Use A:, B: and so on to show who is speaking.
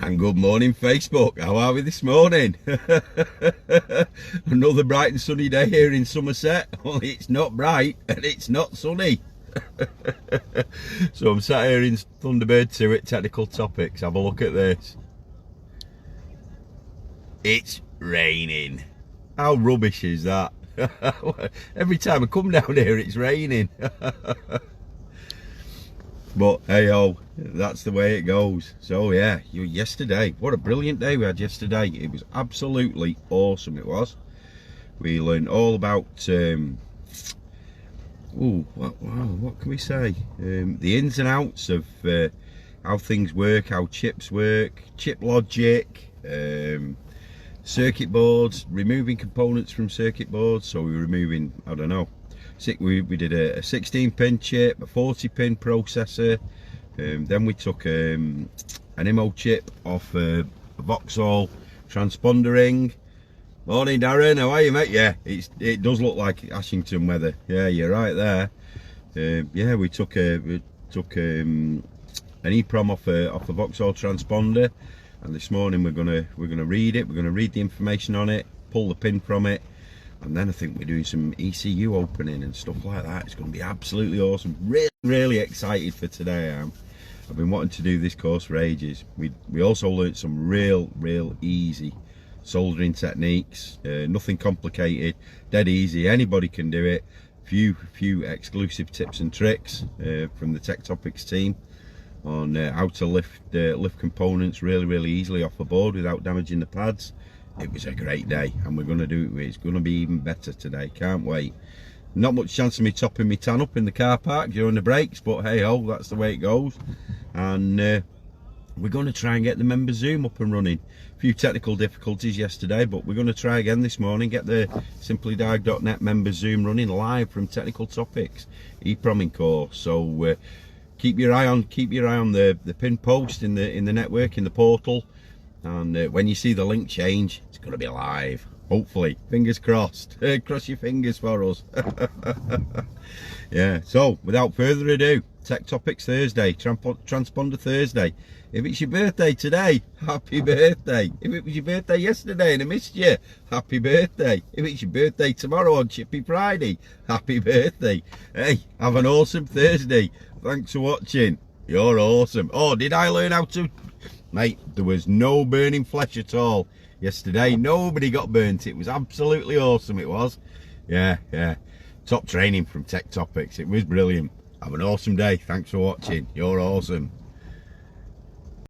A: And good morning, Facebook. How are we this morning? Another bright and sunny day here in Somerset. Only it's not bright and it's not sunny. So I'm sat here in Thunderbird 2 at Technical Topics. Have a look at this. It's raining. How rubbish is that? Every time I come down here, it's raining. But hey ho, that's the way it goes. So yeah, yesterday, what a brilliant day we had yesterday. It was absolutely awesome, it was. We learned all about what can we say, the ins and outs of how things work, how chips work, chip logic, circuit boards, removing components from circuit boards. So we're removing, I don't know, we did a 16-pin chip, a 40-pin processor, then we took an MO chip off a Vauxhall transponder ring. Morning Darren, how are you mate? Yeah, it does look like Ashington weather. Yeah, you're right there. Yeah, we took an EEPROM off a Vauxhall transponder, and this morning we're gonna read it. We're gonna read the information on it, pull the pin from it, and then I think we're doing some ECU opening and stuff like that. It's going to be absolutely awesome. Really excited for today. I am. I've been wanting to do this course for ages. We also learnt some real easy soldering techniques. Nothing complicated, dead easy. Anybody can do it. Few exclusive tips and tricks from the Tech Topics team on how to lift components really easily off the board without damaging the pads. It was a great day, and we're going to do it. It's going to be even better today. Can't wait. Not much chance of me topping me tan up in the car park during the breaks, but hey ho, that's the way it goes. And we're going to try and get the member Zoom up and running. A few technical difficulties yesterday, but we're going to try again this morning. Get the SimplyDiag.net member Zoom running live from Technical Topics EEPROMing course. So keep your eye on the pin post in the network, in the portal. And when you see the link change, it's going to be live. Hopefully, fingers crossed. Cross your fingers for us. Yeah. So, without further ado, Tech Topics Thursday, Transponder Thursday. If it's your birthday today, happy birthday. If it was your birthday yesterday and I missed you, happy birthday. If it's your birthday tomorrow on Chippy Friday, happy birthday. Hey, have an awesome Thursday. Thanks for watching. You're awesome. Oh, did I learn how to... Mate, there was no burning flesh at all yesterday. Nobody got burnt. It was absolutely awesome, it was. Yeah. Top training from Tech Topics. It was brilliant. Have an awesome day. Thanks for watching. You're awesome.